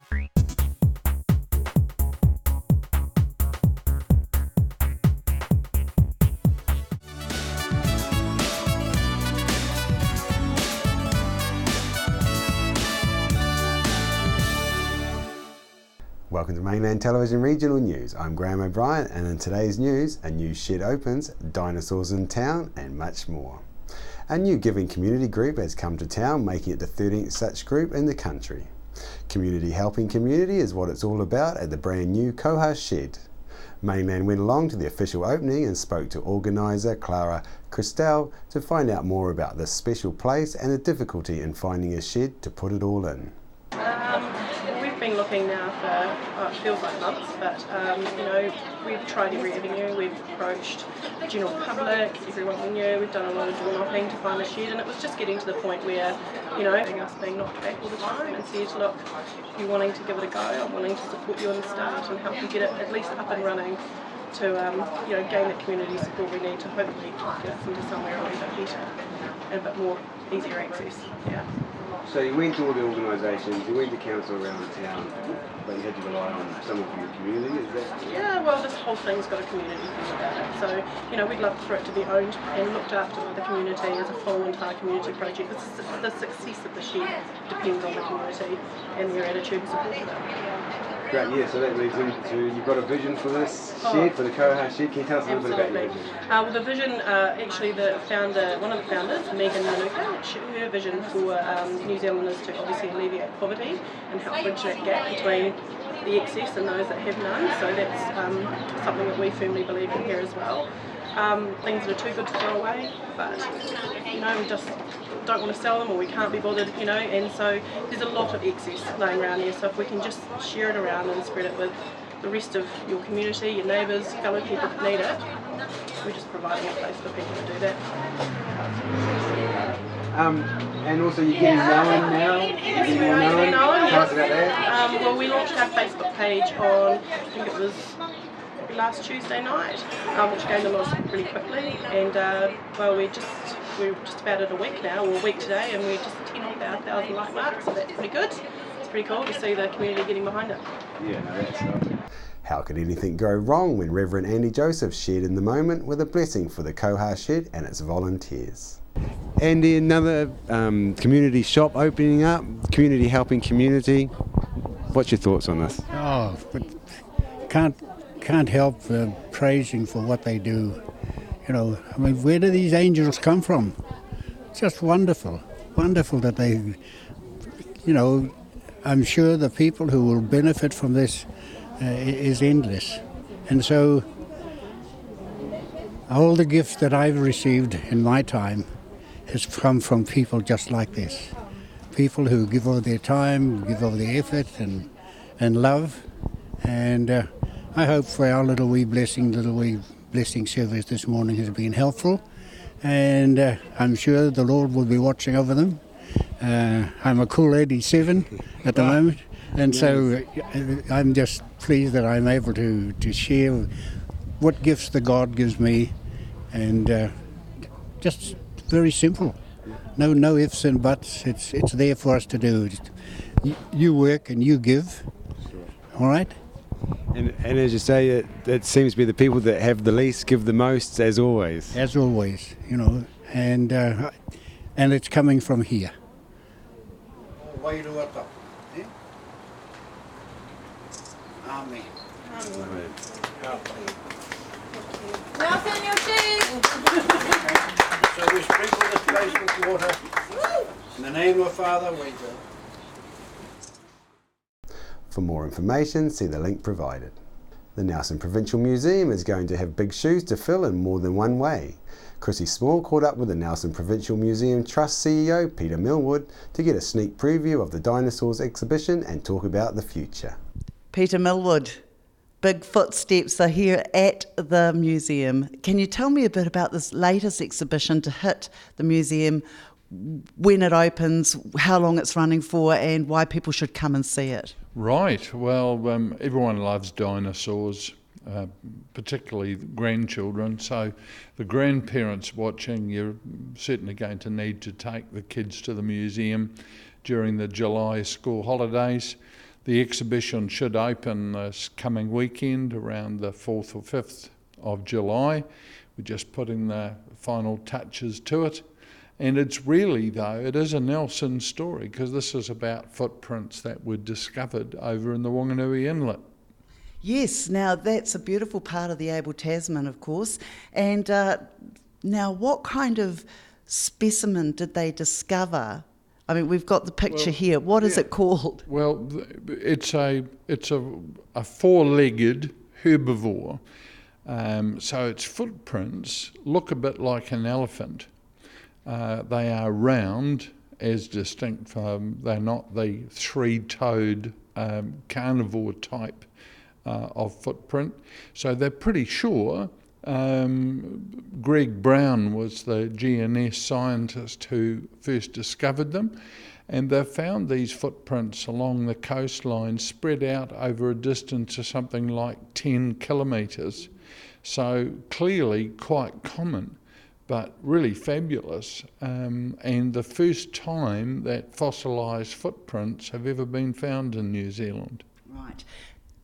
Welcome to Mainland Television Regional News. I'm Graham O'Brien, and in today's news, a new shed opens, dinosaurs in town, and much more. A new giving community group has come to town, making it the 13th such group in the country. Community helping community is what it's all about at the brand new Koha Shed. Mainland went along to the official opening and spoke to organiser Clara Christel to find out more about this special place and the difficulty in finding a shed to put it all in. We've been looking now for, it feels like months, but we've tried every avenue. We've approached the general public, everyone we knew. We've done a lot of door knocking to find a shed, and it was just getting to the point where, us being knocked back all the time and said, look, you're wanting to give it a go, I'm wanting to support you in the start and help you get it at least up and running to gain the community support we need to hopefully get us into somewhere a little bit better and a bit more easier access. Yeah. So you went to all the organisations, you went to council around the town, but you had to rely on someone from your community, is that? Yeah, well, this whole thing's got a community feel about it. So, we'd love for it to be owned and looked after by the community as a full entire community project. The success of the shed depends on the community and their attitude and support of it. Great, yeah, so that leads into, you've got a vision for this shed, for the Koha Shed. Can you tell us a little bit about your vision? Well, the vision, actually one of the founders, Megan Manuka, her vision for New Zealand is to obviously alleviate poverty and help bridge that gap between the excess and those that have none. So that's something that we firmly believe in here as well. Things that are too good to throw away, but we just don't want to sell them, or we can't be bothered, and so there's a lot of excess laying around here. So if we can just share it around and spread it with the rest of your community, your neighbours, fellow people that need it, we're just providing a place for people to do that. And also you're getting known now? Yes, we are getting known. Tell us about that. Well, we launched our Facebook page on, I think it was last Tuesday night, which gained a lot really quickly, and we're just about at a week now, or a week today, and we're just 10 off our 1,000 like mark, so that's pretty good. It's pretty cool to see the community getting behind it. Yeah, no, that's lovely. How could anything go wrong when Reverend Andy Joseph shared in the moment with a blessing for the Koha Shed and its volunteers? Andy, another community shop opening up, community helping community. What's your thoughts on this? Oh, but can't help praising for what they do. Where do these angels come from? It's just wonderful that they, I'm sure the people who will benefit from this is endless. And so all the gifts that I've received in my time has come from people just like this. People who give all their time, give all their effort and love. And I hope for our little wee blessing service this morning has been helpful, and I'm sure the Lord will be watching over them. I'm a cool 87 at the moment, and so I'm just pleased that I'm able to share what gifts the God gives me, and just very simple. No ifs and buts. It's there for us to do. You work and you give. All right. And as you say, it seems to be the people that have the least give the most, as always. As always, and it's coming from here. Amen. Now send your cheese. So we sprinkle this place with water. In the name of Father, we go. For more information, see the link provided. The Nelson Provincial Museum is going to have big shoes to fill in more than one way. Chrissy Small caught up with the Nelson Provincial Museum Trust CEO Peter Millwood to get a sneak preview of the Dinosaurs exhibition and talk about the future. Peter Millwood, big footsteps are here at the museum. Can you tell me a bit about this latest exhibition to hit the museum, when it opens, how long it's running for, and why people should come and see it? Right, well, everyone loves dinosaurs, particularly grandchildren, so the grandparents watching, you're certainly going to need to take the kids to the museum during the July school holidays. The exhibition should open this coming weekend around the 4th or 5th of July. We're just putting the final touches to it. And it's really, though, it is a Nelson story, because this is about footprints that were discovered over in the Wanganui Inlet. Yes, now that's a beautiful part of the Abel Tasman, of course. And now what kind of specimen did they discover? I mean, we've got the picture here. What is it called? Well, it's a four-legged herbivore. So its footprints look a bit like an elephant. They are round, as distinct from, they're not the three-toed carnivore type of footprint. So they're pretty sure. Greg Brown was the GNS scientist who first discovered them, and they found these footprints along the coastline spread out over a distance of something like 10 kilometres. So clearly quite common, but really fabulous, and the first time that fossilised footprints have ever been found in New Zealand. Right.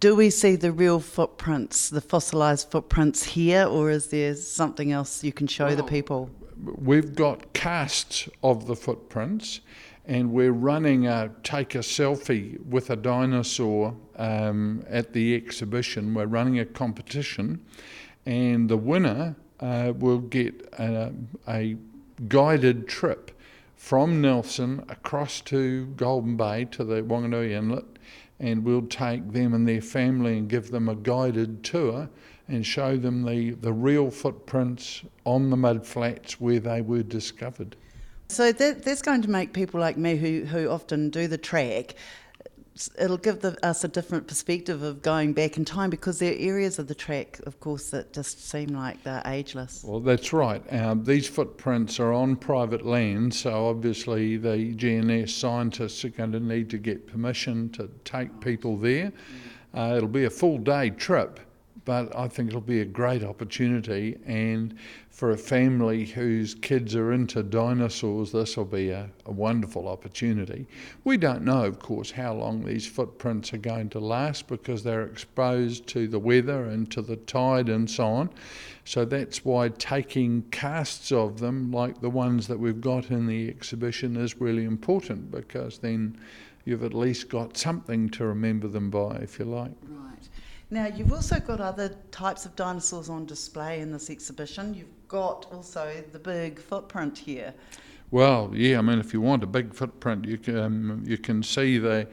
Do we see the real footprints, the fossilised footprints here, or is there something else you can show the people? We've got casts of the footprints, and we're running take a selfie with a dinosaur at the exhibition. We're running a competition, and the winner will get a guided trip from Nelson across to Golden Bay to the Wanganui Inlet, and we'll take them and their family and give them a guided tour and show them the real footprints on the mud flats where they were discovered. So that's going to make people like me who often do the track, it'll give us a different perspective of going back in time, because there are areas of the track, of course, that just seem like they're ageless. Well, that's right. These footprints are on private land, so obviously the GNS scientists are going to need to get permission to take people there. It'll be a full day trip, but I think it'll be a great opportunity, and for a family whose kids are into dinosaurs, this will be a wonderful opportunity. We don't know, of course, how long these footprints are going to last, because they're exposed to the weather and to the tide and so on. So that's why taking casts of them, like the ones that we've got in the exhibition, is really important, because then you've at least got something to remember them by, if you like. Right. Now, you've also got other types of dinosaurs on display in this exhibition. You've got also the big footprint here. Well, yeah, I mean, if you want a big footprint, you can see the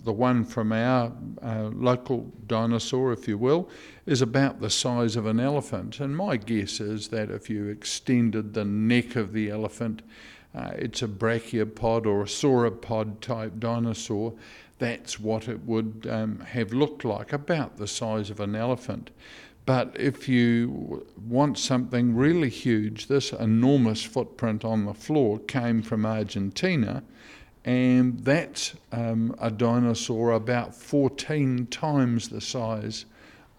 one from our local dinosaur, if you will, is about the size of an elephant. And my guess is that if you extended the neck of the elephant, it's a brachiopod or a sauropod type dinosaur. That's what it would have looked like, about the size of an elephant. But if you want something really huge, this enormous footprint on the floor came from Argentina, and that's a dinosaur about 14 times the size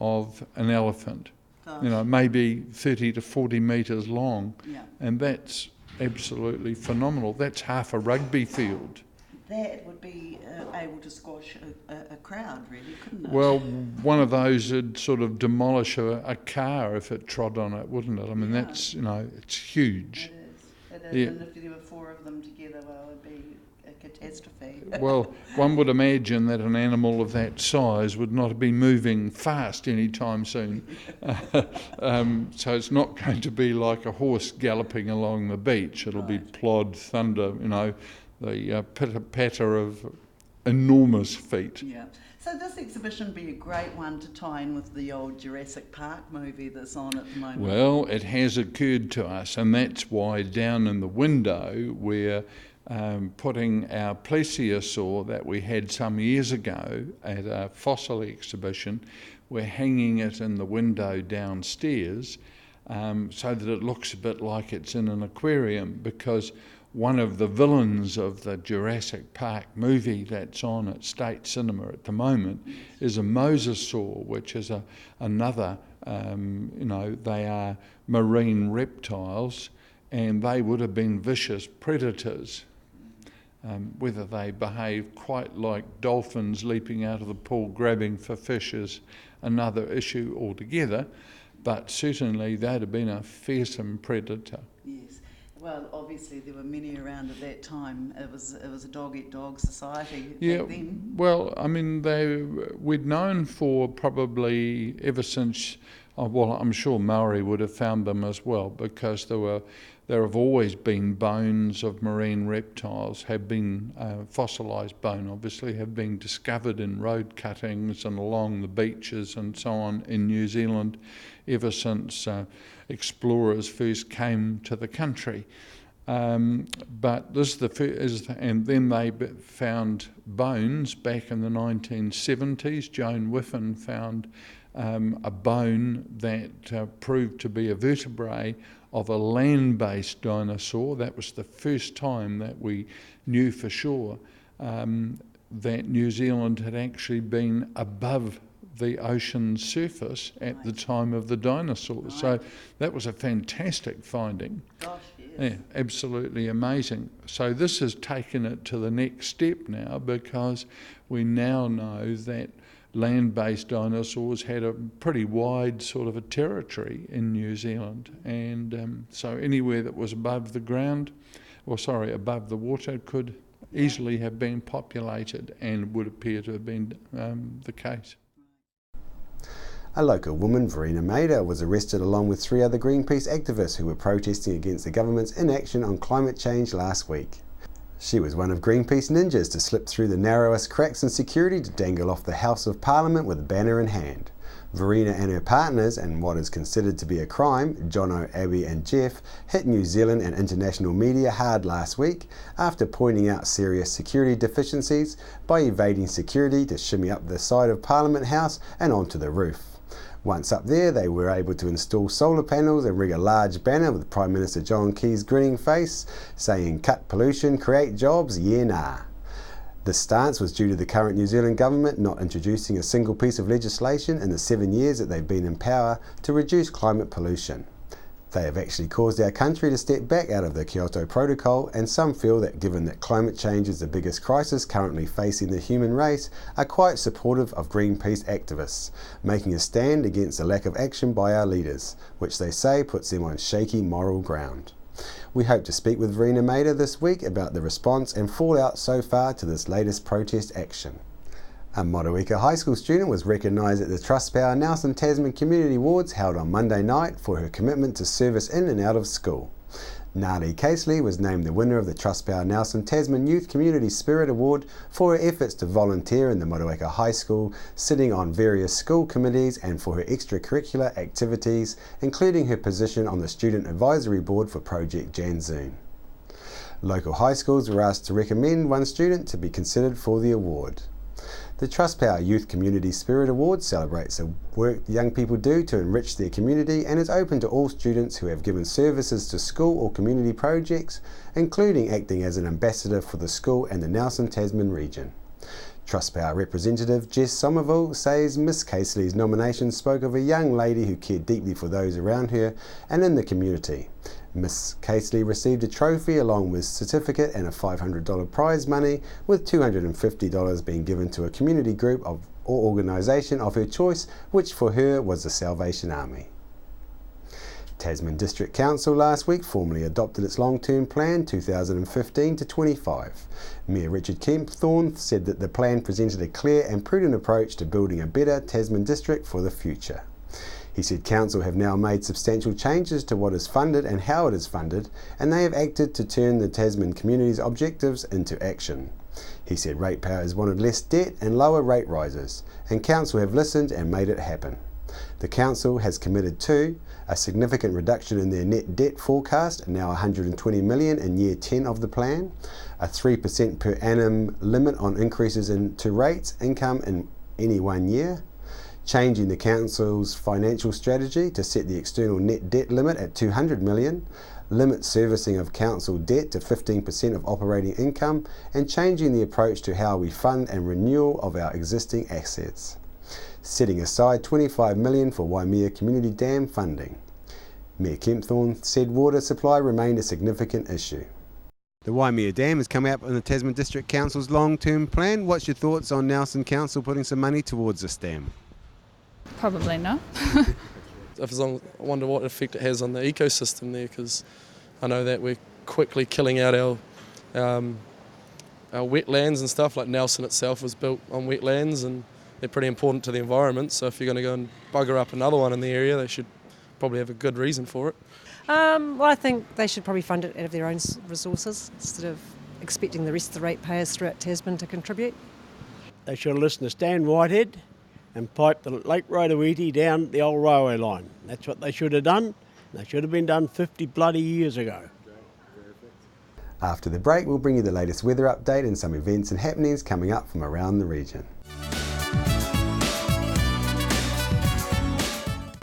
of an elephant. Gosh. You know, maybe 30 to 40 metres long. Yeah. And that's absolutely phenomenal. That's half a rugby field. That would be able to squash a crowd, really, couldn't it? Well, one of those would sort of demolish a car if it trod on it, wouldn't it? I mean, that's, you know, it's huge. It is. Yeah. And if there were four of them together, well, it would be a catastrophe. Well, one would imagine that an animal of that size would not be moving fast anytime soon. So it's not going to be like a horse galloping along the beach. It'll be plod, thunder, you know, the pitter-patter of enormous feet. Yeah. So this exhibition would be a great one to tie in with the old Jurassic Park movie that's on at the moment. Well, it has occurred to us, and that's why down in the window we're putting our plesiosaur that we had some years ago at a fossil exhibition. We're hanging it in the window downstairs so that it looks a bit like it's in an aquarium, because one of the villains of the Jurassic Park movie that's on at State Cinema at the moment is a mosasaur, which is another, they are marine reptiles, and they would have been vicious predators. Whether they behave quite like dolphins leaping out of the pool grabbing for fish is another issue altogether, but certainly they'd have been a fearsome predator. Yes. Well, obviously there were many around at that time. It was a dog-eat-dog society back then. Well, I mean, we'd known for probably ever since, well, I'm sure Maori would have found them as well, because there have always been bones of marine reptiles, have been fossilised bone, obviously, have been discovered in road cuttings and along the beaches and so on in New Zealand ever since explorers first came to the country. But this and then they found bones back in the 1970s. Joan Whiffen found a bone that proved to be a vertebrae of a land-based dinosaur. That was the first time that we knew for sure that New Zealand had actually been above the ocean's surface at the time of the dinosaurs. So that was a fantastic finding. Gosh, yes. Yeah, absolutely amazing. So this has taken it to the next step now, because we now know that land-based dinosaurs had a pretty wide sort of a territory in New Zealand, and so anywhere that was above the ground, above the water, could easily have been populated, and would appear to have been the case. A local woman, Verena Maida, was arrested along with 3 other Greenpeace activists who were protesting against the government's inaction on climate change last week. She was one of Greenpeace ninjas to slip through the narrowest cracks in security to dangle off the House of Parliament with a banner in hand. Verena and her partners, in what is considered to be a crime, Jono, Abby and Jeff, hit New Zealand and international media hard last week after pointing out serious security deficiencies by evading security to shimmy up the side of Parliament House and onto the roof. Once up there, they were able to install solar panels and rig a large banner with Prime Minister John Key's grinning face saying, "Cut pollution, create jobs, yeah nah." This stance was due to the current New Zealand government not introducing a single piece of legislation in the 7 years that they've been in power to reduce climate pollution. They have actually caused our country to step back out of the Kyoto Protocol, and some feel that given that climate change is the biggest crisis currently facing the human race, are quite supportive of Greenpeace activists, making a stand against the lack of action by our leaders, which they say puts them on shaky moral ground. We hope to speak with Verena Maida this week about the response and fallout so far to this latest protest action. A Motueka High School student was recognised at the Trustpower Nelson Tasman Community Awards held on Monday night for her commitment to service in and out of school. Nali Casely was named the winner of the Trustpower Nelson Tasman Youth Community Spirit Award for her efforts to volunteer in the Motueka High School, sitting on various school committees, and for her extracurricular activities, including her position on the Student Advisory Board for Project Janzoon. Local high schools were asked to recommend one student to be considered for the award. The Trustpower Youth Community Spirit Award celebrates the work young people do to enrich their community and is open to all students who have given services to school or community projects, including acting as an ambassador for the school and the Nelson Tasman region. Trustpower representative Jess Somerville says Miss Casely's nomination spoke of a young lady who cared deeply for those around her and in the community. Miss Casely received a trophy along with certificate and a $500 prize money, with $250 being given to a community group or organisation of her choice, which for her was the Salvation Army. Tasman District Council last week formally adopted its long-term plan 2015 to 25. Mayor Richard Kempthorne said that the plan presented a clear and prudent approach to building a better Tasman district for the future. He said Council have now made substantial changes to what is funded and how it is funded, and they have acted to turn the Tasman community's objectives into action. He said ratepayers wanted less debt and lower rate rises, and Council have listened and made it happen. The Council has committed to a significant reduction in their net debt forecast, now $120 million in year 10 of the plan, a 3% per annum limit on increases to rates income in any 1 year, changing the Council's financial strategy to set the external net debt limit at $200 million, limit servicing of Council debt to 15% of operating income, and changing the approach to how we fund and renewal of our existing assets. Setting aside $25 million for Waimea Community Dam funding. Mayor Kempthorne said water supply remained a significant issue. The Waimea Dam has come out in the Tasman District Council's long-term plan. What's your thoughts on Nelson Council putting some money towards this dam? Probably no. I wonder what effect it has on the ecosystem there, because I know that we're quickly killing out our wetlands and stuff. Like Nelson itself was built on wetlands and they're pretty important to the environment, so if you're going to go and bugger up another one in the area, they should probably have a good reason for it. Well, I think they should probably fund it out of their own resources instead of expecting the rest of the ratepayers throughout Tasman to contribute. They should have listened to Stan Whitehead and piped the Lake Rotoiti down the old railway line. That's what they should have done. They should have been done 50 bloody years ago. After the break, we'll bring you the latest weather update and some events and happenings coming up from around the region.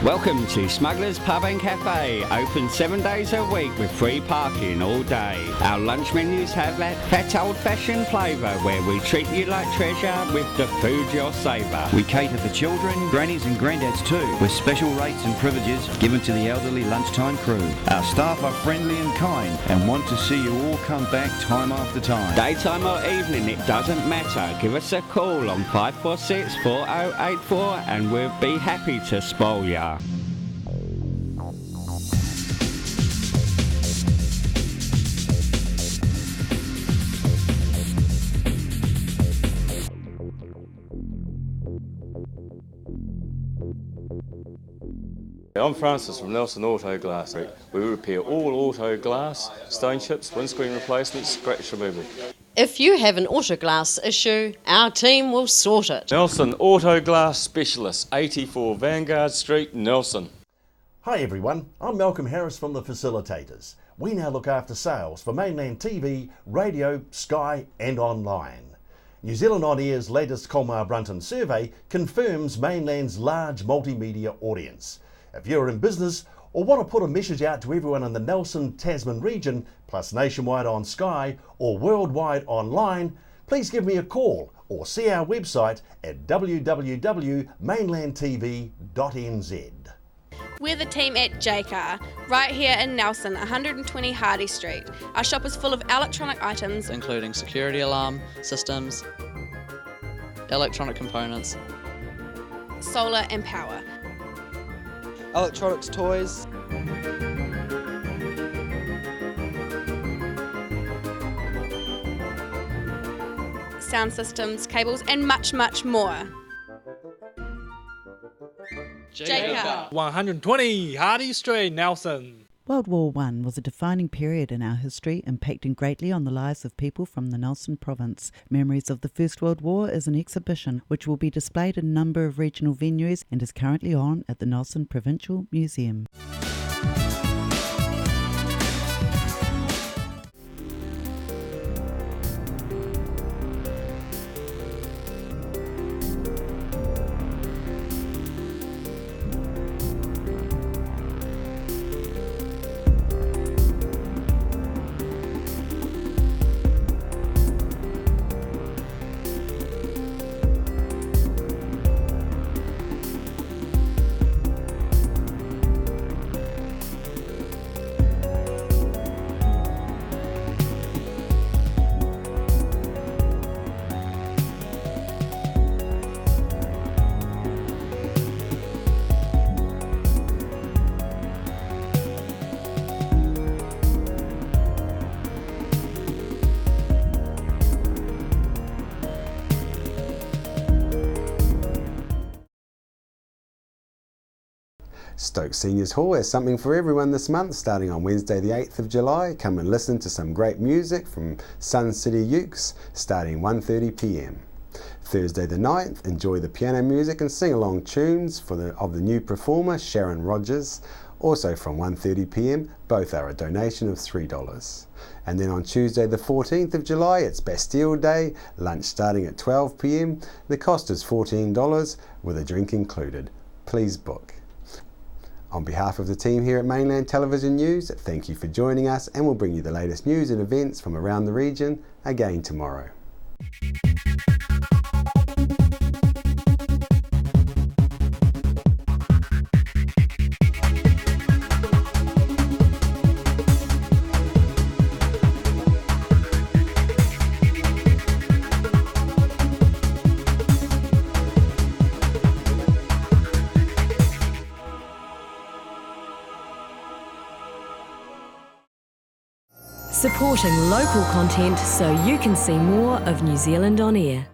Welcome to Smugglers Pub and Cafe, open 7 days a week with free parking all day. Our lunch menus have that fat old-fashioned flavour where we treat you like treasure with the food you'll savour. We cater for children, grannies and granddads too, with special rates and privileges given to the elderly lunchtime crew. Our staff are friendly and kind and want to see you all come back time after time. Daytime or evening, it doesn't matter. Give us a call on 546 4084 and we'll be happy to spoil ya. I'm Francis from Nelson Auto Glass. We repair all auto glass, stone chips, windscreen replacements, scratch removal. If you have an auto glass issue, our team will sort it. Nelson Auto Glass Specialists, 84 Vanguard Street, Nelson. Hi everyone, I'm Malcolm Harris from The Facilitators. We now look after sales for mainland TV, radio, Sky and online. New Zealand On Air's latest Colmar Brunton survey confirms mainland's large multimedia audience. If you're in business or want to put a message out to everyone in the Nelson Tasman region, plus nationwide on Sky or worldwide online, please give me a call or see our website at www.mainlandtv.nz. We're the team at Jaycar, right here in Nelson, 120 Hardy Street. Our shop is full of electronic items, including security alarm systems, electronic components, solar and power, electronics toys, sound systems, cables and much, much more. Jaycar. 120 Hardy Street, Nelson. World War I was a defining period in our history, impacting greatly on the lives of people from the Nelson province. Memories of the First World War is an exhibition which will be displayed in a number of regional venues and is currently on at the Nelson Provincial Museum. Stoke Seniors Hall has something for everyone this month, starting on Wednesday the 8th of July. Come and listen to some great music from Sun City Ukes, starting 1:30 p.m. Thursday the 9th, enjoy the piano music and sing-along tunes of the new performer Sharon Rogers, also from 1:30 p.m. Both are a donation of $3. And then on Tuesday the 14th of July, it's Bastille Day, lunch starting at 12 p.m. The cost is $14 with a drink included. Please book. On behalf of the team here at Mainland Television News, thank you for joining us, and we'll bring you the latest news and events from around the region again tomorrow. supporting local content so you can see more of New Zealand on air.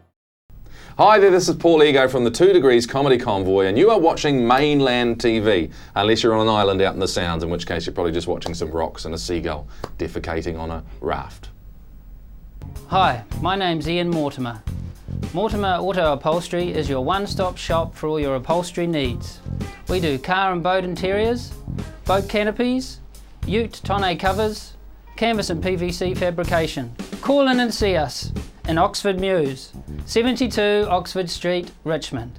Hi there, this is Paul Ego from the 2 Degrees Comedy Convoy, and you are watching Mainland TV, unless you're on an island out in the Sounds, in which case you're probably just watching some rocks and a seagull defecating on a raft. Hi, my name's Ian Mortimer. Mortimer Auto Upholstery is your one-stop shop for all your upholstery needs. We do car and boat interiors, boat canopies, ute tonneau covers, canvas and PVC fabrication. Call in and see us in Oxford Mews, 72 Oxford Street, Richmond.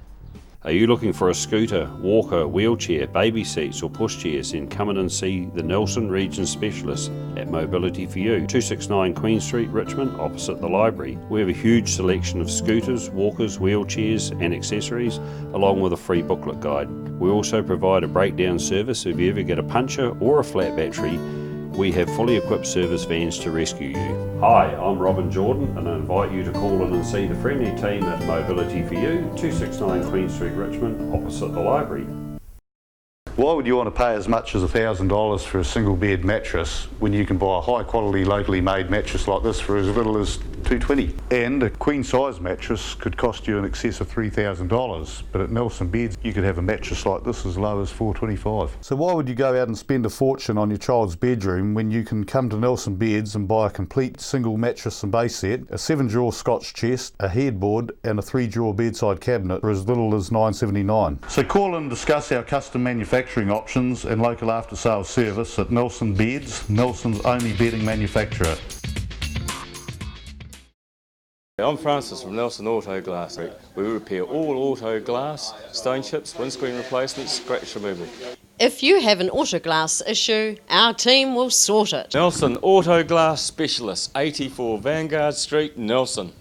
Are you looking for a scooter, walker, wheelchair, baby seats or pushchairs? Then come in and see the Nelson Region Specialist at Mobility for You, 269 Queen Street, Richmond, opposite the library. We have a huge selection of scooters, walkers, wheelchairs and accessories, along with a free booklet guide. We also provide a breakdown service if you ever get a puncture or a flat battery. We have fully equipped service vans to rescue you. Hi, I'm Robin Jordan and I invite you to call in and see the friendly team at Mobility for You, 269 Queen Street, Richmond, opposite the library. Why would you want to pay as much as $1,000 for a single bed mattress when you can buy a high quality locally made mattress like this for as little as $220? And a queen size mattress could cost you in excess of $3,000, but at Nelson Beds you could have a mattress like this as low as $425. So why would you go out and spend a fortune on your child's bedroom when you can come to Nelson Beds and buy a complete single mattress and base set, a 7-drawer Scotch chest, a headboard and a 3-drawer bedside cabinet for as little as $979? So call and discuss our custom manufacturing options and local after sales service at Nelson Beds, Nelson's only bedding manufacturer. I'm Francis from Nelson Auto Glass. We repair all auto glass, stone chips, windscreen replacements, scratch removal. If you have an auto glass issue, our team will sort it. Nelson Auto Glass Specialist, 84 Vanguard Street, Nelson.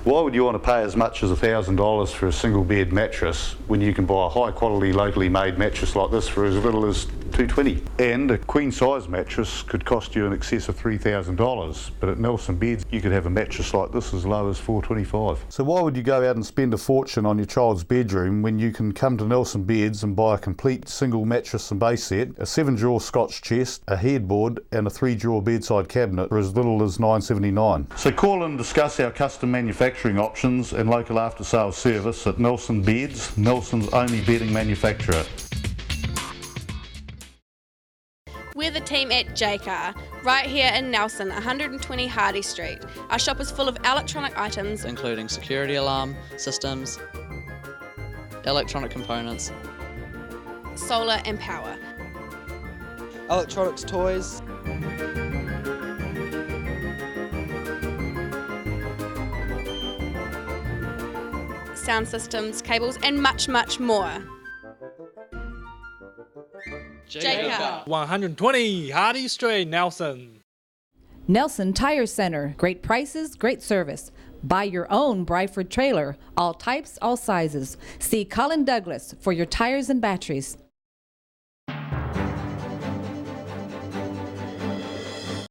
Why would you want to pay as much as $1,000 for a single bed mattress when you can buy a high quality locally made mattress like this for as little as $220? And a queen size mattress could cost you in excess of $3,000, but at Nelson Beds you could have a mattress like this as low as $425. So why would you go out and spend a fortune on your child's bedroom when you can come to Nelson Beds and buy a complete single mattress and base set, a 7-drawer Scotch chest, a headboard and a 3-drawer bedside cabinet for as little as $979? So call and discuss our custom manufacturing options and local after sales service at Nelson Beds, Nelson's only bedding manufacturer. We're the team at Jaycar, right here in Nelson, 120 Hardy Street. Our shop is full of electronic items, including security alarm systems, electronic components, solar and power, electronics toys, sound systems, cables, and much, much more. Jaycar. 120 Hardy Street, Nelson. Nelson Tire Center. Great prices, great service. Buy your own Bryford trailer. All types, all sizes. See Colin Douglas for your tires and batteries.